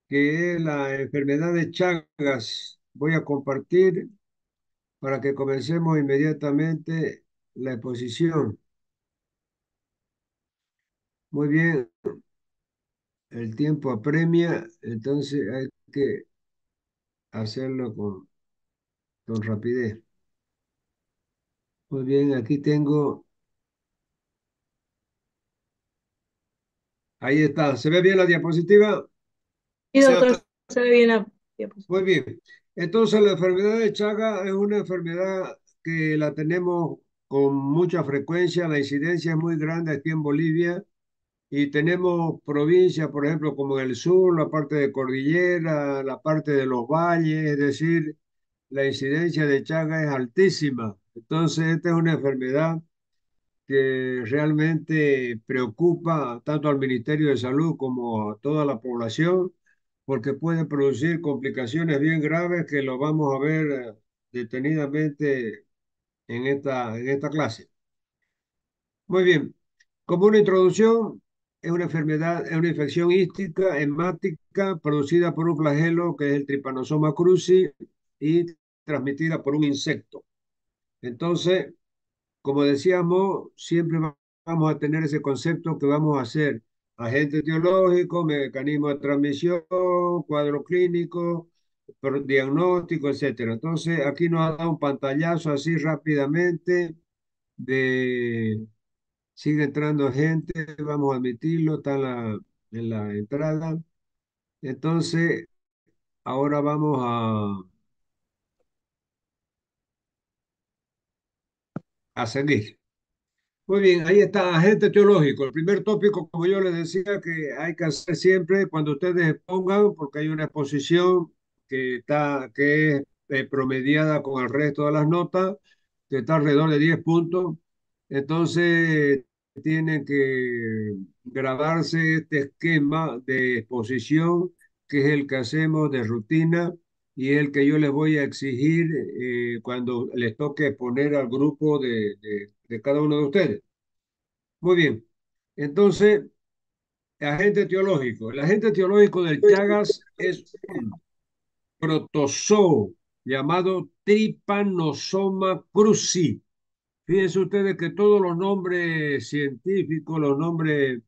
que es la enfermedad de Chagas. Voy a compartir para que comencemos inmediatamente la exposición. Muy bien, el tiempo apremia, entonces hay que hacerlo con rapidez. Muy bien, aquí tengo, ahí está. ¿Se ve bien la diapositiva? Sí, Ya está. doctor, se ve bien la Muy diapositiva. bien. Entonces, la enfermedad de Chagas es una enfermedad que la tenemos con mucha frecuencia. La incidencia es muy grande aquí en Bolivia. Y tenemos provincias, por ejemplo, como en el sur, la parte de cordillera, la parte de los valles, es decir, la incidencia de Chagas es altísima. Entonces, esta es una enfermedad que realmente preocupa tanto al Ministerio de Salud como a toda la población, porque puede producir complicaciones bien graves que lo vamos a ver detenidamente en esta clase. Muy bien. Como una introducción, es una enfermedad, es una infección hística hemática producida por un flagelo que es el Trypanosoma cruzi y transmitida por un insecto. Entonces, como decíamos, siempre vamos a tener ese concepto que vamos a hacer agente etiológico, mecanismo de transmisión, cuadro clínico, diagnóstico, etcétera. Entonces, aquí nos ha dado un pantallazo así rápidamente de sigue entrando gente, vamos a admitirlo, está en la entrada. Entonces, ahora vamos a seguir. Muy bien, ahí está, agente teológico. El primer tópico, como yo les decía, que hay que hacer siempre cuando ustedes expongan, porque hay una exposición que es promediada con el resto de las notas, que está alrededor de 10 puntos. Entonces, tienen que grabarse este esquema de exposición, que es el que hacemos de rutina y es el que yo les voy a exigir cuando les toque exponer al grupo de cada uno de ustedes. Muy bien. Entonces, agente etiológico. El agente etiológico del Chagas es un protozoo llamado Trypanosoma cruzi. Fíjense ustedes que todos los nombres científicos, los nombres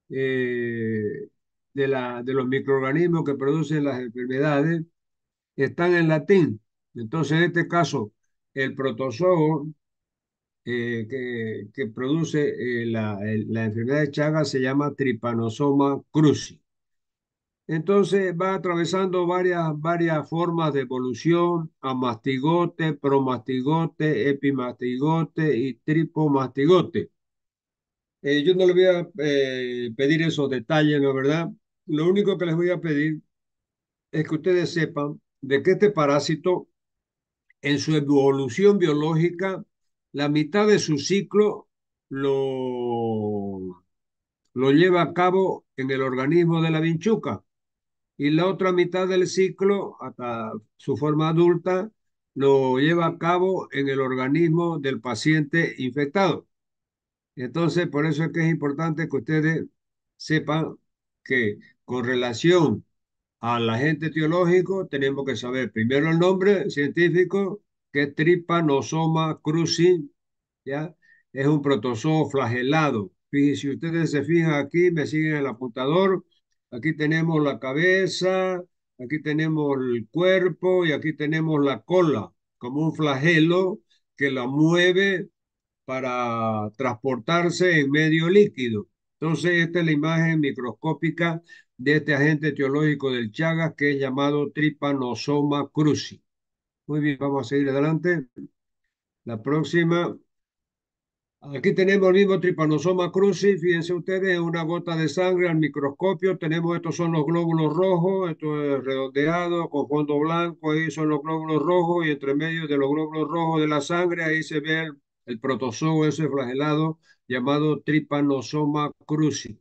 eh, de los microorganismos que producen las enfermedades, están en latín. Entonces, en este caso, el protozoo que produce la enfermedad de Chagas se llama Trypanosoma cruzi. Entonces va atravesando varias formas de evolución a mastigote, promastigote, epimastigote y tripomastigote. Yo no les voy a pedir esos detalles, ¿no verdad? Lo único que les voy a pedir es que ustedes sepan de que este parásito en su evolución biológica, la mitad de su ciclo lo, lo lleva a cabo en el organismo de la vinchuca y la otra mitad del ciclo, hasta su forma adulta, lo lleva a cabo en el organismo del paciente infectado. Entonces, por eso es que es importante que ustedes sepan que con relación al agente etiológico tenemos que saber primero el nombre científico, que es Trypanosoma cruzi, ¿ya? Es un protozoo flagelado. Fíjense, si ustedes se fijan aquí, me siguen el apuntador, aquí tenemos la cabeza, aquí tenemos el cuerpo y aquí tenemos la cola, como un flagelo que la mueve para transportarse en medio líquido. Entonces, esta es la imagen microscópica de este agente etiológico del Chagas que es llamado Trypanosoma cruzi. Muy bien, vamos a seguir adelante. La próxima. Aquí tenemos el mismo Trypanosoma cruzi. Fíjense ustedes, en una gota de sangre al microscopio. Tenemos, estos son los glóbulos rojos, esto es redondeado con fondo blanco. Ahí son los glóbulos rojos y entre medio de los glóbulos rojos de la sangre, ahí se ve el protozoo ese flagelado llamado Trypanosoma cruzi.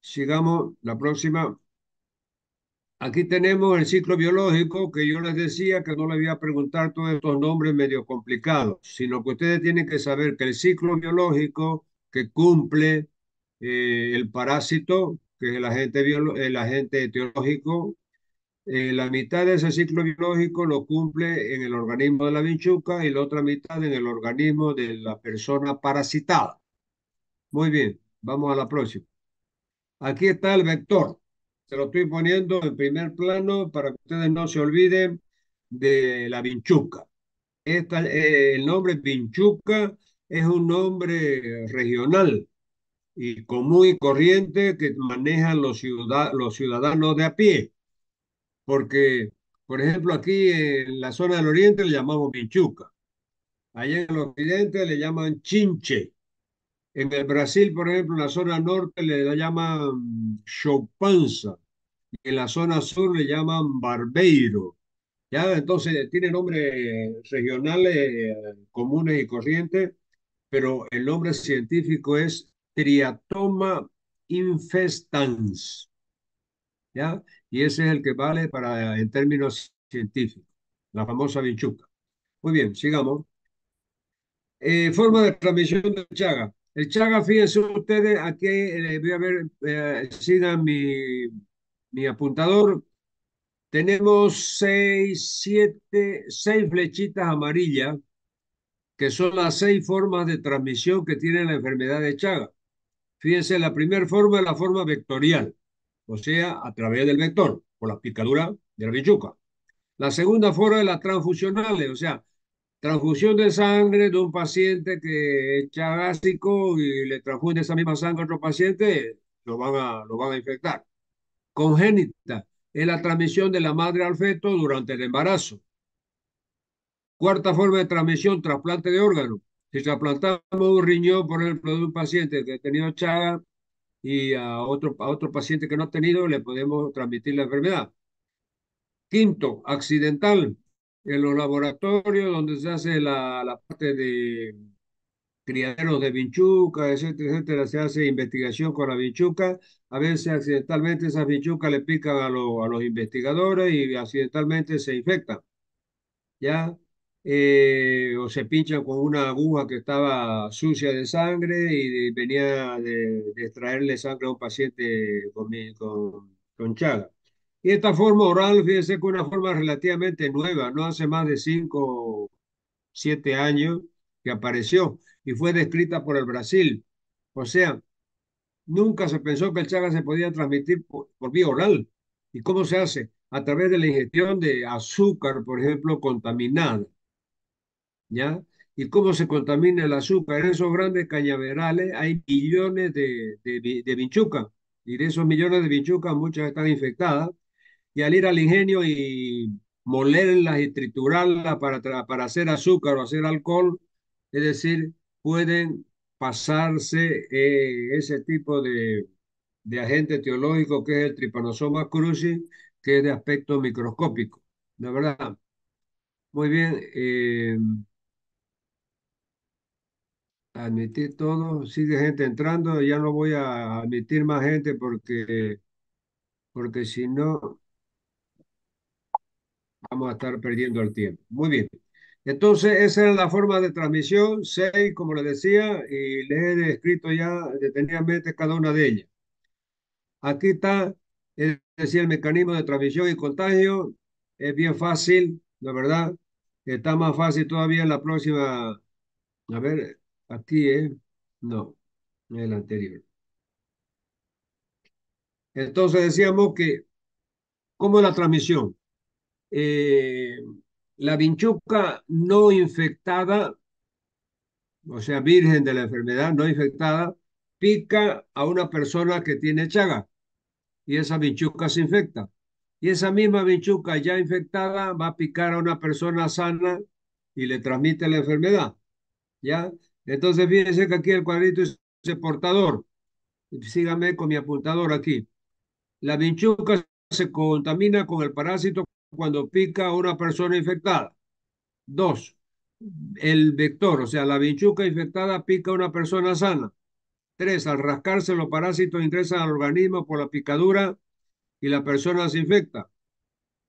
Sigamos, la próxima. Aquí tenemos el ciclo biológico que yo les decía que no les voy a preguntar todos estos nombres medio complicados, sino que ustedes tienen que saber que el ciclo biológico que cumple el parásito que es el agente etiológico. La mitad de ese ciclo biológico lo cumple en el organismo de la vinchuca y la otra mitad en el organismo de la persona parasitada. Muy bien, vamos a la próxima. Aquí está el vector. Se lo estoy poniendo en primer plano para que ustedes no se olviden de la vinchuca. El nombre vinchuca es un nombre regional y común y corriente que manejan los ciudadanos de a pie, porque, por ejemplo, aquí en la zona del oriente le llamamos vinchuca, allá en el occidente le llaman chinche, en el Brasil, por ejemplo, en la zona norte le llaman choupanza, y en la zona sur le llaman barbeiro. Ya, entonces tiene nombres regionales comunes y corrientes, pero el nombre científico es Triatoma infestans, ¿ya? Y ese es el que vale para en términos científicos, la famosa vinchuca. Muy bien, sigamos. Forma de transmisión del Chaga. El Chaga, fíjense ustedes, aquí voy a ver, sigan mi apuntador. Tenemos seis flechitas amarillas, que son las 6 formas de transmisión que tiene la enfermedad de Chaga. Fíjense, la primera forma es la forma vectorial, o sea, a través del vector, por la picadura de la bichuca. La segunda forma es la transfusional, o sea, transfusión de sangre de un paciente que es chagásico y le transfunde esa misma sangre a otro paciente, lo van a infectar. Congénita es la transmisión de la madre al feto durante el embarazo. Cuarta forma de transmisión, trasplante de órganos. Si trasplantamos un riñón, por ejemplo, de un paciente que ha tenido Chaga y a otro paciente que no ha tenido, le podemos transmitir la enfermedad. Quinto, accidental. En los laboratorios donde se hace la parte de criaderos de vinchuca, etcétera, etcétera, se hace investigación con la vinchuca. A veces accidentalmente esas vinchucas le pican a los investigadores y accidentalmente se infectan. ¿Ya? O se pinchan con una aguja que estaba sucia de sangre y venía de extraerle sangre a un paciente con Chaga. Y esta forma oral, fíjense que es una forma relativamente nueva, no hace más de 5 7 años que apareció y fue descrita por el Brasil. O sea, nunca se pensó que el Chaga se podía transmitir por vía oral. ¿Y cómo se hace? A través de la ingestión de azúcar, por ejemplo, contaminada. ¿Ya? ¿Y cómo se contamina el azúcar? En esos grandes cañaverales hay millones de vinchucas, y de esos millones de vinchucas muchas están infectadas, y al ir al ingenio y molerlas y triturarlas para hacer azúcar o hacer alcohol, es decir, pueden pasarse ese tipo de agente teológico que es el Trypanosoma cruzi, que es de aspecto microscópico. ¿De verdad? Muy bien. Admitir todo, sigue gente entrando, ya no voy a admitir más gente porque si no vamos a estar perdiendo el tiempo. Muy bien. Entonces, esa era la forma de transmisión, 6, como les decía, y les he descrito ya detenidamente cada una de ellas. Aquí está, es decir, el mecanismo de transmisión y contagio. Es bien fácil, la verdad. Está más fácil todavía en la próxima. A ver, aquí, ¿eh? No, en el anterior. Entonces decíamos que, ¿cómo es la transmisión? Eh, la vinchuca no infectada, o sea, virgen de la enfermedad, no infectada, pica a una persona que tiene chaga y esa vinchuca se infecta. Y esa misma vinchuca ya infectada va a picar a una persona sana y le transmite la enfermedad, ¿ya? Entonces, fíjense que aquí el cuadrito dice portador. Síganme con mi apuntador aquí. La vinchuca se contamina con el parásito cuando pica a una persona infectada. Dos, el vector, o sea, la vinchuca infectada pica a una persona sana. Tres, al rascarse los parásitos ingresan al organismo por la picadura y la persona se infecta.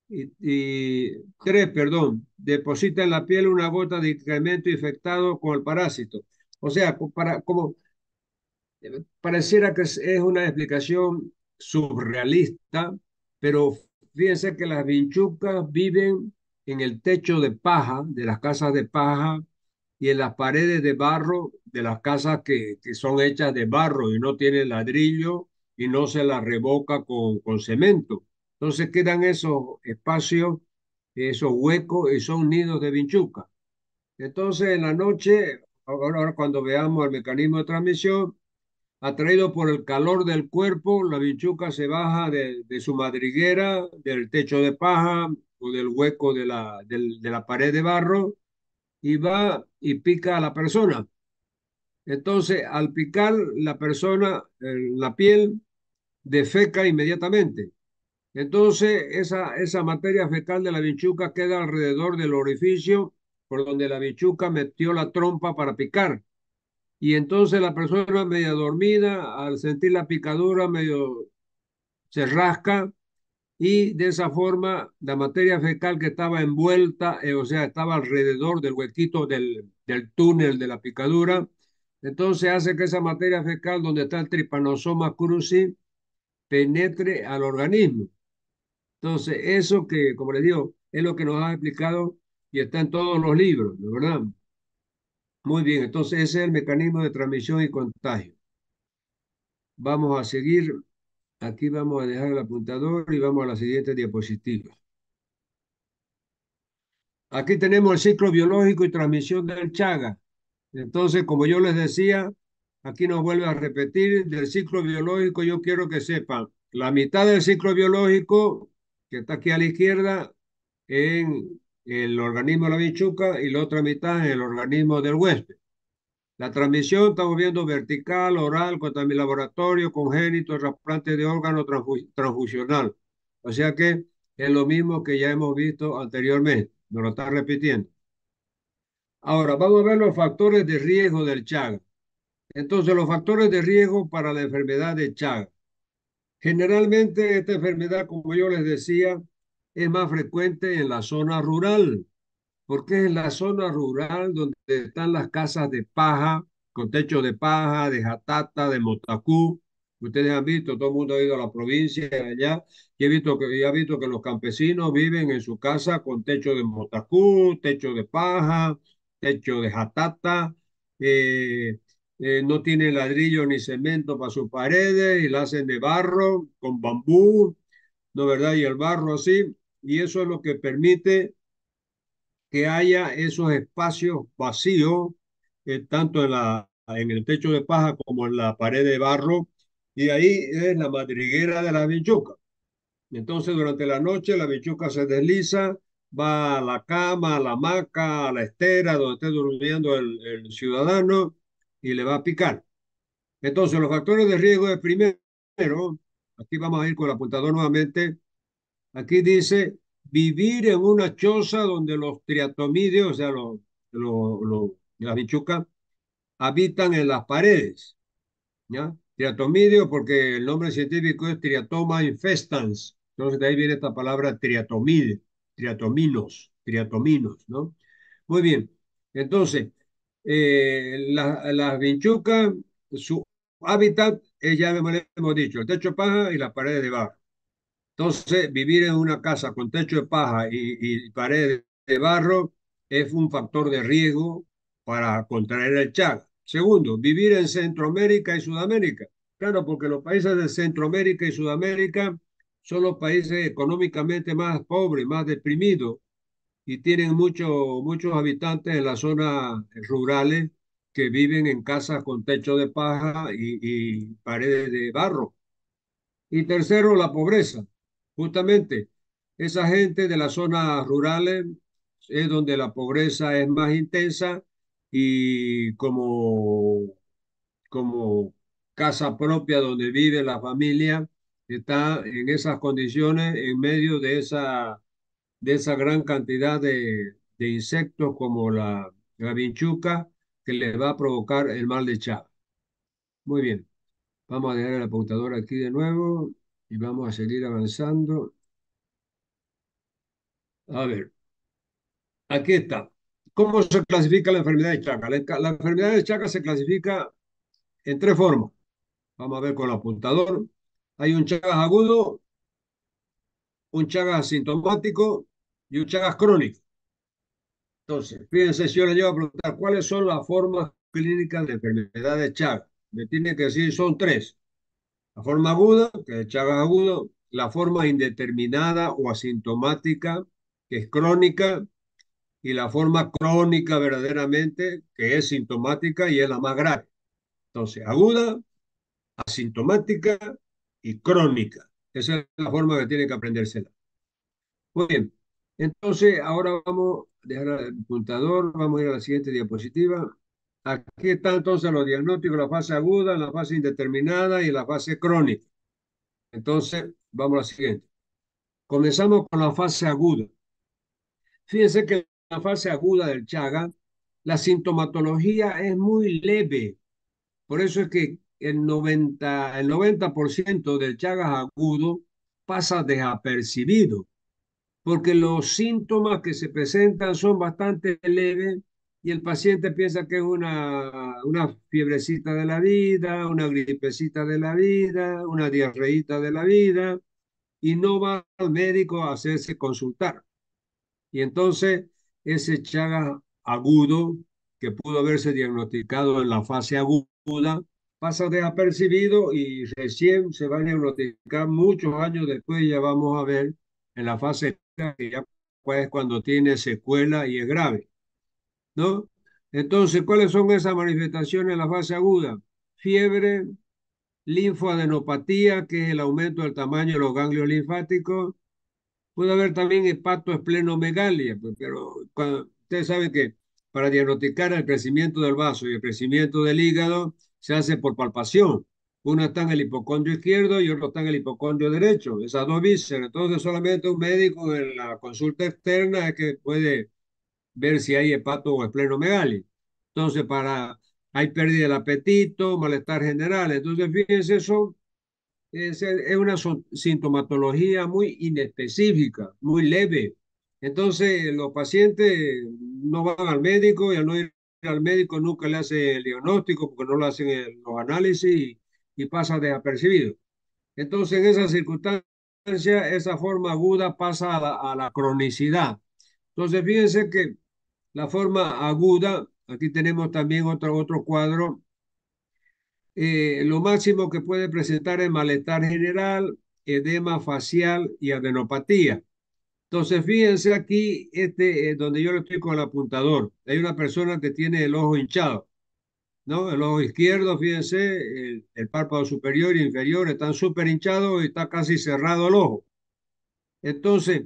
Tres, perdón, deposita en la piel una gota de excremento infectado con el parásito. O sea, como pareciera que es una explicación surrealista, pero fíjense que las vinchucas viven en el techo de paja de las casas de paja y en las paredes de barro de las casas que son hechas de barro y no tienen ladrillo y no se las revoca con cemento. Entonces quedan esos espacios, esos huecos y son nidos de vinchuca. Entonces en la noche, ahora cuando veamos el mecanismo de transmisión, atraído por el calor del cuerpo, la bichuca se baja de su madriguera, del techo de paja o del hueco de la pared de barro y va y pica a la persona. Entonces, al picar la persona, la piel defeca inmediatamente. Entonces, esa materia fecal de la bichuca queda alrededor del orificio por donde la bichuca metió la trompa para picar. Y entonces la persona medio dormida, al sentir la picadura, medio se rasca y de esa forma la materia fecal que estaba envuelta, o sea, estaba alrededor del huequito del túnel de la picadura, entonces hace que esa materia fecal donde está el Trypanosoma cruzi penetre al organismo. Entonces, eso que, como les digo, es lo que nos ha explicado y está en todos los libros, ¿no? ¿Verdad? Muy bien, entonces ese es el mecanismo de transmisión y contagio. Vamos a seguir. Aquí vamos a dejar el apuntador y vamos a la siguiente diapositiva. Aquí tenemos el ciclo biológico y transmisión del Chaga. Entonces, como yo les decía, aquí nos vuelve a repetir del ciclo biológico. Yo quiero que sepan, la mitad del ciclo biológico, que está aquí a la izquierda, en el organismo de la bichuca y la otra mitad en el organismo del huésped. La transmisión estamos viendo vertical, oral, también laboratorio, congénito, trasplante de órgano transfusional. O sea que es lo mismo que ya hemos visto anteriormente, nos lo está repitiendo. Ahora, vamos a ver los factores de riesgo del Chaga. Entonces, los factores de riesgo para la enfermedad de Chaga. Generalmente esta enfermedad, como yo les decía, es más frecuente en la zona rural porque es la zona rural donde están las casas de paja, con techo de paja, de jatata, de motacú. Ustedes han visto, todo el mundo ha ido a la provincia allá, y he visto que los campesinos viven en su casa con techo de motacú, techo de paja, techo de jatata, eh, no tienen ladrillo ni cemento para sus paredes y la hacen de barro, con bambú, ¿no verdad? Y el barro así, y eso es lo que permite que haya esos espacios vacíos, tanto en el techo de paja como en la pared de barro, y ahí es la madriguera de la bichuca. Entonces, durante la noche, la bichuca se desliza, va a la cama, a la hamaca, a la estera, donde esté durmiendo el ciudadano, y le va a picar. Entonces, los factores de riesgo es primero, aquí vamos a ir con el apuntador nuevamente. Aquí dice vivir en una choza donde los triatomídeos, o sea, las bichucas, habitan en las paredes, ¿ya? Triatomídeo porque el nombre científico es Triatoma infestans. Entonces de ahí viene esta palabra triatomide, triatominos, ¿no? Muy bien. Entonces, las vinchucas, su hábitat, ya hemos dicho, el techo de paja y las paredes de barro. Entonces, vivir en una casa con techo de paja y paredes de barro es un factor de riesgo para contraer el Chaga. Segundo, vivir en Centroamérica y Sudamérica. Claro, porque los países de Centroamérica y Sudamérica son los países económicamente más pobres, más deprimidos y tienen muchos habitantes en las zonas rurales que viven en casas con techo de paja y paredes de barro. Y tercero, la pobreza. Justamente, esa gente de las zonas rurales es donde la pobreza es más intensa y como casa propia donde vive la familia, está en esas condiciones en medio de esa gran cantidad de insectos como la vinchuca que les va a provocar el mal de Chagas. Muy bien. Vamos a dejar el apuntador aquí de nuevo y vamos a seguir avanzando. A ver, aquí está. ¿Cómo se clasifica la enfermedad de Chagas? La enfermedad de Chagas se clasifica en tres formas. Vamos a ver con el apuntador. Hay un Chagas agudo, un Chagas asintomático y un Chagas crónico. Entonces, fíjense, si yo le llevo a preguntar cuáles son las formas clínicas de enfermedad de Chagas. Me tiene que decir, son tres. La forma aguda, que es Chagas agudo, la forma indeterminada o asintomática, que es crónica, y la forma crónica verdaderamente, que es sintomática y es la más grave. Entonces, aguda, asintomática y crónica. Esa es la forma que tiene que aprendérsela. Muy bien. Entonces, ahora vamos a dejar el computador, vamos a ir a la siguiente diapositiva. Aquí están entonces los diagnósticos, la fase aguda, la fase indeterminada y la fase crónica. Entonces, vamos a la siguiente. Comenzamos con la fase aguda. Fíjense que en la fase aguda del Chaga, la sintomatología es muy leve. Por eso es que el 90% del Chagas agudo pasa desapercibido, porque los síntomas que se presentan son bastante leves y el paciente piensa que es una fiebrecita de la vida, una gripecita de la vida, una diarreíta de la vida, y no va al médico a hacerse consultar. Y entonces ese Chagas agudo, que pudo haberse diagnosticado en la fase aguda, pasa desapercibido y recién se va a diagnosticar muchos años después, ya vamos a ver en la fase que ya es cuando tiene secuela y es grave, ¿no? Entonces, ¿cuáles son esas manifestaciones en la fase aguda? Fiebre, linfoadenopatía, que es el aumento del tamaño de los ganglios linfáticos. Puede haber también hepatoesplenomegalia, pero ustedes saben que para diagnosticar el crecimiento del vaso y el crecimiento del hígado se hace por palpación. Uno está en el hipocondrio izquierdo y otro está en el hipocondrio derecho, esas dos vísceras. Entonces solamente un médico en la consulta externa es que puede ver si hay hepato o esplenomegalia. Entonces, hay pérdida del apetito, malestar general. Entonces, fíjense, es una sintomatología muy inespecífica, muy leve. Entonces, los pacientes no van al médico y al no ir al médico nunca le hacen el diagnóstico porque no le hacen los análisis y pasa desapercibido. Entonces, en esas circunstancias, esa forma aguda pasa a la cronicidad. Entonces, fíjense que la forma aguda, aquí tenemos también otro cuadro, lo máximo que puede presentar es malestar general, edema facial y adenopatía. Entonces, fíjense aquí, donde yo le estoy con el apuntador, hay una persona que tiene el ojo hinchado, ¿no? El ojo izquierdo, fíjense, el párpado superior e inferior están súper hinchados y está casi cerrado el ojo. Entonces,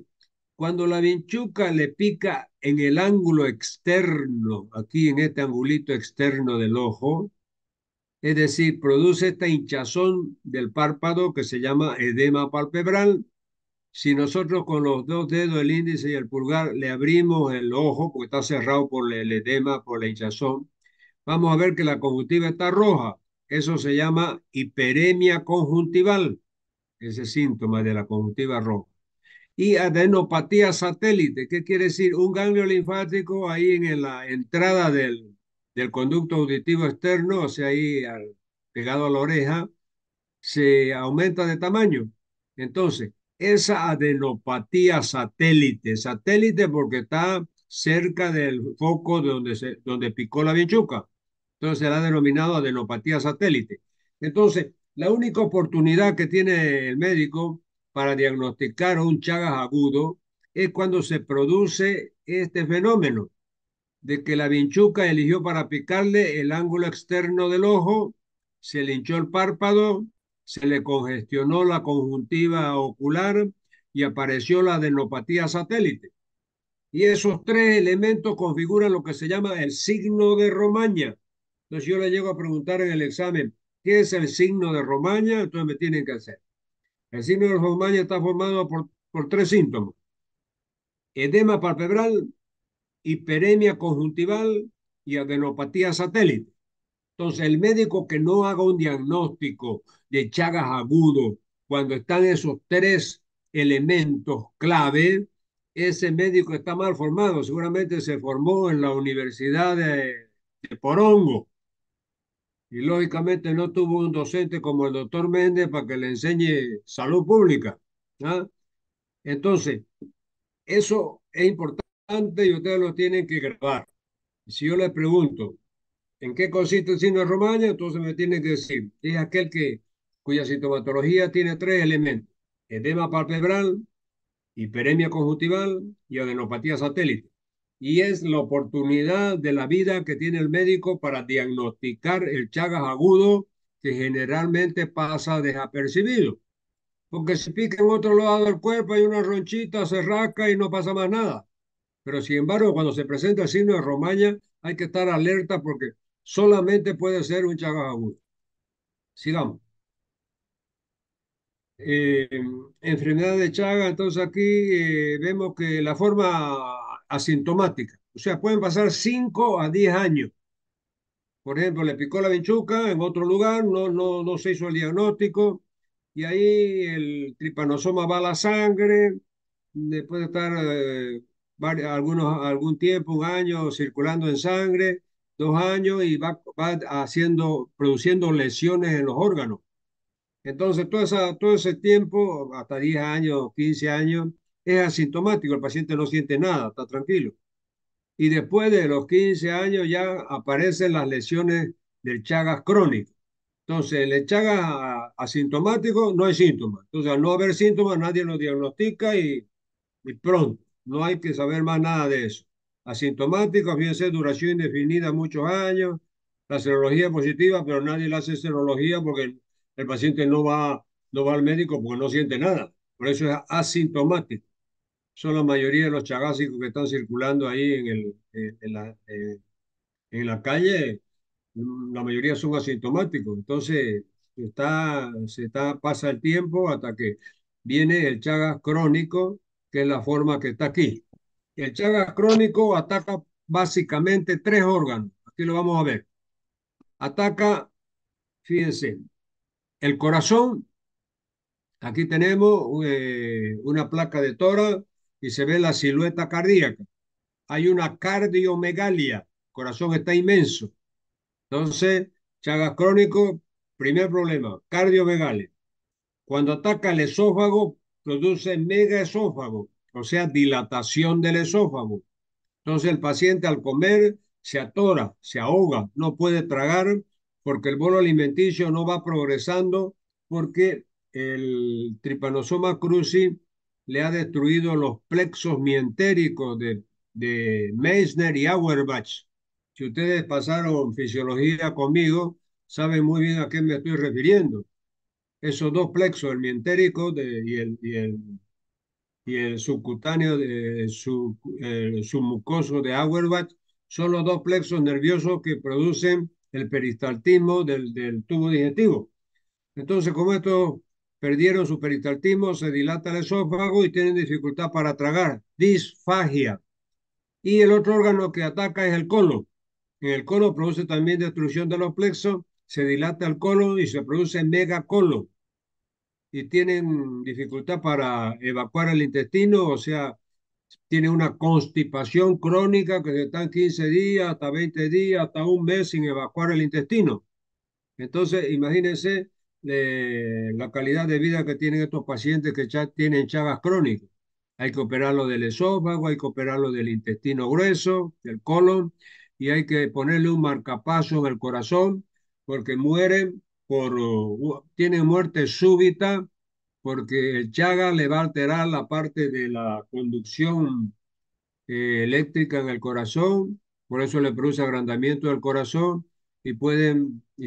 cuando la vinchuca le pica en el ángulo externo, aquí en este angulito externo del ojo, es decir, produce esta hinchazón del párpado que se llama edema palpebral. Si nosotros con los dos dedos, el índice y el pulgar, le abrimos el ojo, porque está cerrado por el edema, por la hinchazón, vamos a ver que la conjuntiva está roja. Eso se llama hiperemia conjuntival, ese síntoma de la conjuntiva roja. Y adenopatía satélite, ¿qué quiere decir? Un ganglio linfático ahí en la entrada del conducto auditivo externo, o sea, ahí pegado a la oreja, se aumenta de tamaño. Entonces, esa adenopatía satélite, satélite porque está cerca del foco donde picó la vinchuca. Entonces, será denominado adenopatía satélite. Entonces, la única oportunidad que tiene el médico para diagnosticar un Chagas agudo es cuando se produce este fenómeno de que la vinchuca eligió para picarle el ángulo externo del ojo, se le hinchó el párpado, se le congestionó la conjuntiva ocular y apareció la adenopatía satélite. Y esos tres elementos configuran lo que se llama el signo de Romaña. Entonces yo le llego a preguntar en el examen, ¿qué es el signo de Romaña? Entonces me tienen que hacer. El signo de Romaña está formado por tres síntomas. Edema palpebral, hiperemia conjuntival y adenopatía satélite. Entonces, el médico que no haga un diagnóstico de Chagas agudo cuando están esos tres elementos clave, ese médico está mal formado. Seguramente se formó en la Universidad de Porongo. Y lógicamente no tuvo un docente como el doctor Méndez para que le enseñe salud pública. ¿Ah? Entonces, eso es importante y ustedes lo tienen que grabar. Si yo les pregunto, ¿en qué consiste el signo de Romaña? Entonces me tienen que decir, es aquel cuya sintomatología tiene tres elementos: edema palpebral, hiperemia conjuntival y adenopatía satélite. Y es la oportunidad de la vida que tiene el médico para diagnosticar el Chagas agudo que generalmente pasa desapercibido. Porque si pica en otro lado del cuerpo hay una ronchita, se rasca y no pasa más nada. Pero sin embargo, cuando se presenta el signo de Romaña, hay que estar alerta porque solamente puede ser un Chagas agudo. Sigamos. eh, Enfermedad de Chagas, entonces aquí vemos que la forma asintomática, o sea, pueden pasar 5 a 10 años. Por ejemplo, le picó la vinchuca en otro lugar, no se hizo el diagnóstico y ahí el tripanosoma va a la sangre, después de estar algún tiempo, un año circulando en sangre, 2 años y va haciendo, produciendo lesiones en los órganos. Entonces, todo ese tiempo, hasta 10 años, 15 años, es asintomático, el paciente no siente nada, está tranquilo. Y después de los 15 años ya aparecen las lesiones del Chagas crónico. Entonces, el Chagas asintomático no hay síntomas. Entonces, al no haber síntomas, nadie lo diagnostica y pronto, no hay que saber más nada de eso. Asintomático, fíjense, duración indefinida, muchos años, la serología positiva, pero nadie le hace serología porque el paciente no va al médico porque no siente nada. Por eso es asintomático. Son la mayoría de los chagásicos que están circulando ahí en la calle, la mayoría son asintomáticos. Entonces, pasa el tiempo hasta que viene el Chagas crónico, que es la forma que está aquí. El Chagas crónico ataca básicamente tres órganos. Aquí lo vamos a ver. Ataca, fíjense, el corazón. Aquí tenemos una placa de tórax y se ve la silueta cardíaca. Hay una cardiomegalia. El corazón está inmenso. Entonces, Chagas crónico, primer problema, cardiomegalia. Cuando ataca el esófago, produce megaesófago, o sea, dilatación del esófago. Entonces el paciente al comer se atora, se ahoga, no puede tragar porque el bolo alimenticio no va progresando porque el Trypanosoma cruzi le ha destruido los plexos mientéricos de Meissner y Auerbach. Si ustedes pasaron fisiología conmigo, saben muy bien a qué me estoy refiriendo. Esos dos plexos, el mientérico y el subcutáneo submucoso de Auerbach, son los dos plexos nerviosos que producen el peristaltismo del tubo digestivo. Entonces, como estos perdieron su peristaltismo, se dilata el esófago y tienen dificultad para tragar, disfagia. Y el otro órgano que ataca es el colon. En el colon produce también destrucción de los plexos, se dilata el colon y se produce megacolon y tienen dificultad para evacuar el intestino, o sea, tienen una constipación crónica que están 15 días, hasta 20 días, hasta un mes sin evacuar el intestino. Entonces, imagínense la calidad de vida que tienen estos pacientes que ya tienen Chagas crónicas. Hay que operarlo del esófago, hay que operarlo del intestino grueso, del colon, y hay que ponerle un marcapaso en el corazón, porque mueren tienen muerte súbita, porque el Chagas le va a alterar la parte de la conducción eléctrica en el corazón, por eso le produce agrandamiento del corazón y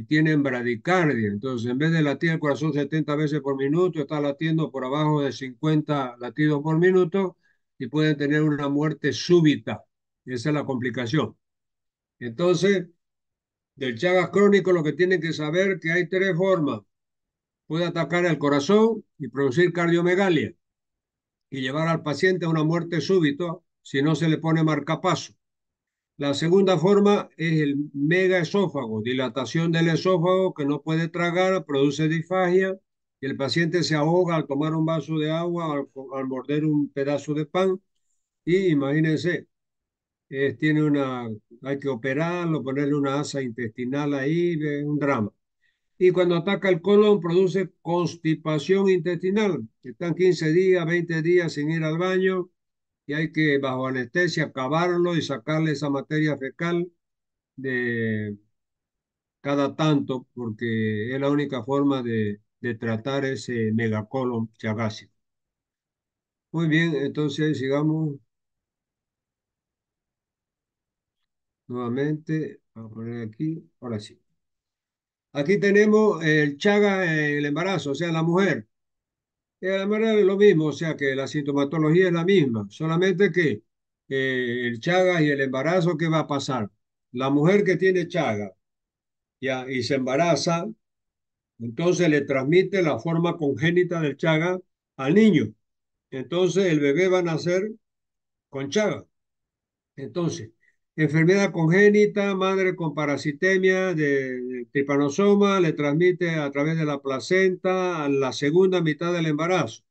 tienen bradicardia. Entonces, en vez de latir el corazón 70 veces por minuto, está latiendo por abajo de 50 latidos por minuto y pueden tener una muerte súbita. Esa es la complicación. Entonces, del Chagas crónico lo que tienen que saber que hay tres formas. Puede atacar el corazón y producir cardiomegalia y llevar al paciente a una muerte súbita si no se le pone marcapaso. La segunda forma es el megaesófago, dilatación del esófago que no puede tragar, produce disfagia y el paciente se ahoga al tomar un vaso de agua, al morder un pedazo de pan y imagínense, tiene una, hay que operarlo, ponerle una asa intestinal ahí, es un drama. Y cuando ataca el colon produce constipación intestinal. Están 15 días, 20 días sin ir al baño y hay que, bajo anestesia, cavarlo y sacarle esa materia fecal de cada tanto, porque es la única forma de tratar ese megacolon chagásico. Muy bien, entonces sigamos nuevamente. Vamos a poner aquí, ahora sí. Aquí tenemos el Chaga en el embarazo, o sea, la mujer. La verdad es lo mismo, o sea que la sintomatología es la misma, solamente que el Chagas y el embarazo, ¿qué va a pasar? La mujer que tiene Chagas ya, y se embaraza, entonces le transmite la forma congénita del Chagas al niño. Entonces el bebé va a nacer con Chagas. Entonces, enfermedad congénita, madre con parasitemia de tripanosoma, le transmite a través de la placenta a la segunda mitad del embarazo.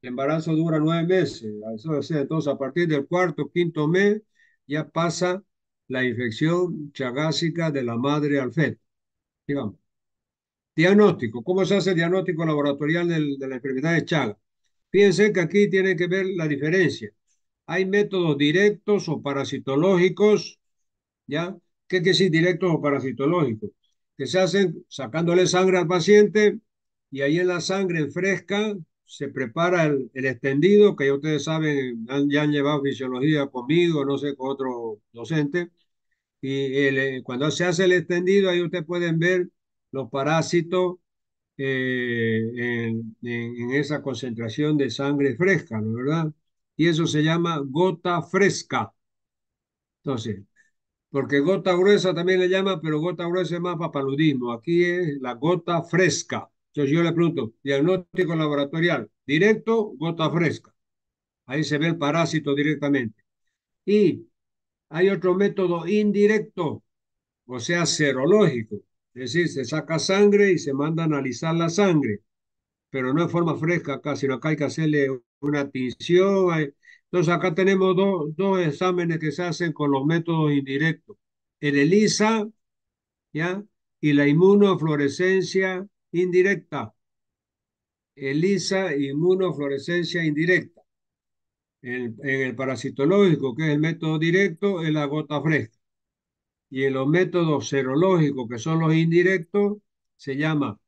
El embarazo dura 9 meses, eso es, entonces a partir del cuarto, quinto mes ya pasa la infección chagásica de la madre al feto, digamos. Diagnóstico, ¿cómo se hace el diagnóstico laboratorial de la enfermedad de Chagas? Fíjense que aquí tienen que ver la diferencia. Hay métodos directos o parasitológicos, ¿ya? ¿Qué quiere decir directos o parasitológicos? Que se hacen sacándole sangre al paciente y ahí en la sangre en fresca se prepara el extendido, que ya ustedes saben, ya han llevado fisiología conmigo, no sé, con otro docente. Y cuando se hace el extendido, ahí ustedes pueden ver los parásitos en esa concentración de sangre fresca, ¿no es verdad? Y eso se llama gota fresca. Entonces, porque gota gruesa también le llama, pero gota gruesa es más para paludismo. Aquí es la gota fresca. Entonces yo le pregunto, diagnóstico laboratorial, directo, gota fresca. Ahí se ve el parásito directamente. Y hay otro método indirecto, o sea, serológico. Es decir, se saca sangre y se manda a analizar la sangre, pero no en forma fresca acá, sino acá hay que hacerle una tinción. Entonces acá tenemos dos exámenes que se hacen con los métodos indirectos. El ELISA, ¿ya? Y la inmunofluorescencia indirecta. ELISA, inmunofluorescencia indirecta. En el parasitológico, que es el método directo, es la gota fresca. Y en los métodos serológicos, que son los indirectos, se llama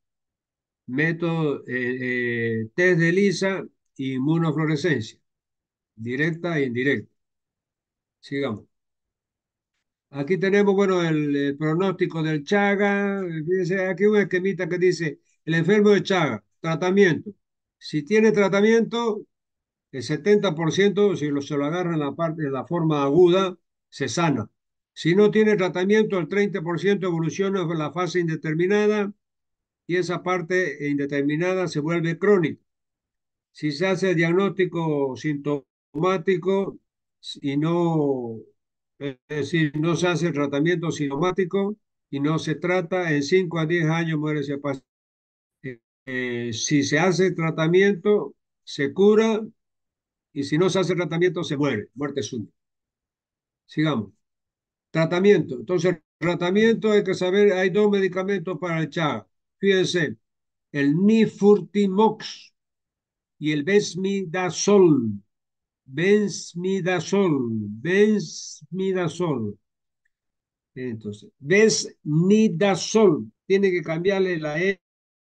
método test de ELISA y inmunofluorescencia, directa e indirecta. Sigamos. Aquí tenemos, bueno, el pronóstico del Chaga. Fíjense, aquí un esquemita que dice, el enfermo de Chaga, tratamiento. Si tiene tratamiento, el 70%, si se lo agarra en la parte, en la forma aguda, se sana. Si no tiene tratamiento, el 30% evoluciona en la fase indeterminada y esa parte indeterminada se vuelve crónica. Si se hace el diagnóstico sintomático y no, es decir, no se hace el tratamiento sintomático y no se trata, en 5 a 10 años muere ese paciente. Si se hace el tratamiento, se cura y si no se hace el tratamiento, se muere, muerte súbita. Sigamos. Tratamiento. Entonces, tratamiento hay que saber, hay dos medicamentos para el Chaga. Fíjense, el Nifurtimox y el Bensmidazol. Bensmidazol. Entonces, Bensmidazol. Tiene que cambiarle la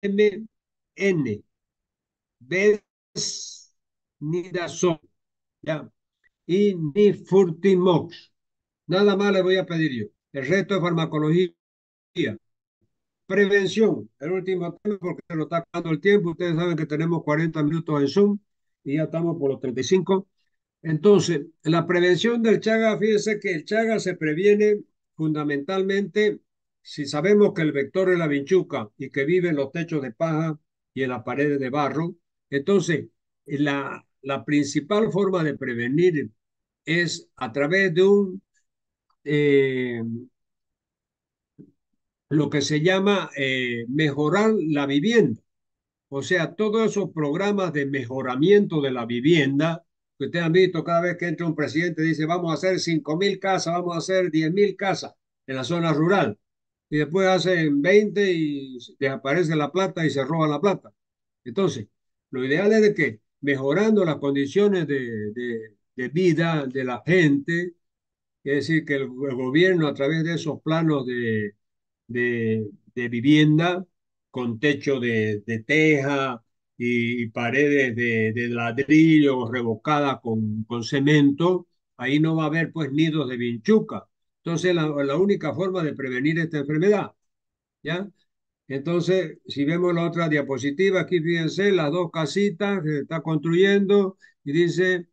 M, N. Bensmidazol. ¿Ya? Y Nifurtimox. Nada más le voy a pedir yo. El resto de farmacología. Prevención. El último tema porque se nos está acabando el tiempo. Ustedes saben que tenemos 40 minutos en Zoom y ya estamos por los 35. Entonces, la prevención del Chaga, fíjense que el Chaga se previene fundamentalmente si sabemos que el vector es la vinchuca y que vive en los techos de paja y en las paredes de barro. Entonces, la principal forma de prevenir es a través de eh, lo que se llama mejorar la vivienda. O sea, todos esos programas de mejoramiento de la vivienda, que ustedes han visto cada vez que entra un presidente, dice, vamos a hacer 5.000 casas, vamos a hacer 10.000 casas en la zona rural. Y después hacen 20 y desaparece la plata y se roban la plata. Entonces, lo ideal es de que mejorando las condiciones de vida de la gente, es decir, que el gobierno a través de esos planos de vivienda con techo de teja y paredes de ladrillo revocadas con cemento, ahí no va a haber pues nidos de vinchuca. Entonces, la única forma de prevenir esta enfermedad, ¿ya? Entonces, si vemos la otra diapositiva, aquí fíjense las dos casitas que se está construyendo y dice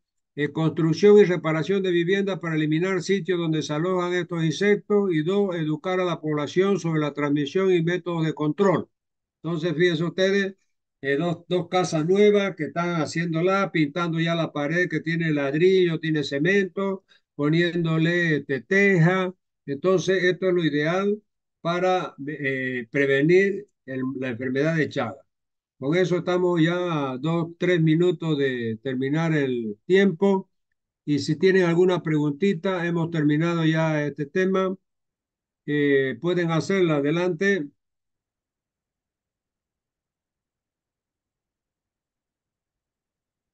construcción y reparación de viviendas para eliminar sitios donde se alojan estos insectos y dos, educar a la población sobre la transmisión y métodos de control. Entonces, fíjense ustedes, dos casas nuevas que están haciéndola, pintando ya la pared que tiene ladrillo, tiene cemento, poniéndole teja. Entonces, esto es lo ideal para prevenir la enfermedad de Chagas. Con eso estamos ya a 2, 3 minutos de terminar el tiempo. Y si tienen alguna preguntita, hemos terminado ya este tema. Pueden hacerla adelante.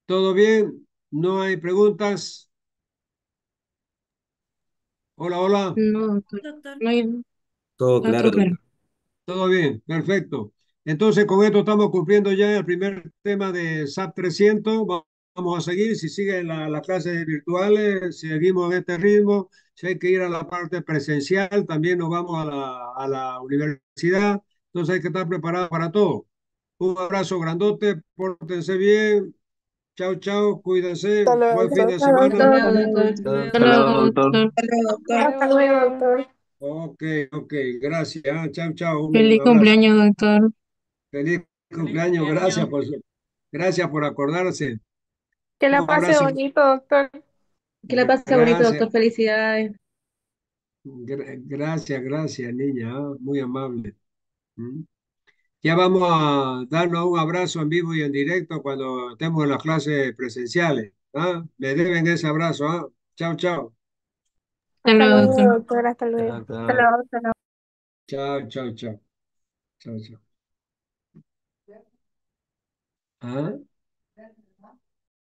¿Todo bien? ¿No hay preguntas? Hola, hola. No, doctor. Doctor. No hay, Todo está claro, todo claro. doctor. Todo bien, perfecto. Entonces, con esto estamos cumpliendo ya el primer tema de SAP 300. Vamos a seguir. Si siguen las clases virtuales, seguimos en este ritmo. Si hay que ir a la parte presencial, también nos vamos a la universidad. Entonces, hay que estar preparados para todo. Un abrazo grandote, pórtense bien. Chao, chao, cuídense. Hasta luego, Buen fin doctor. de Hasta semana. luego, doctor. Hasta luego. Hasta Hasta luego, luego, doctor. doctor. Hasta luego, doctor. Hasta luego, doctor. Ok, ok, gracias. Chao, chao, un Feliz abrazo. cumpleaños, doctor. Feliz Feliz cumpleaños, cumpleaños. gracias por acordarse. Que Un la pase abrazo, bonito, doctor. Que la pase bonito, gracias, doctor. Felicidades. gracias, niña, muy amable. ¿Mm? Ya vamos a darnos un abrazo en vivo y en directo cuando estemos en las clases presenciales. ¿Ah? Me deben ese abrazo. ¿Ah? Chao, chao. Hasta Hasta luego, luego, doctor. doctor. Hasta Ya, luego. Hasta doctor. luego, hasta luego. Chao, chao, chao. Chao, chao. ¿Ah?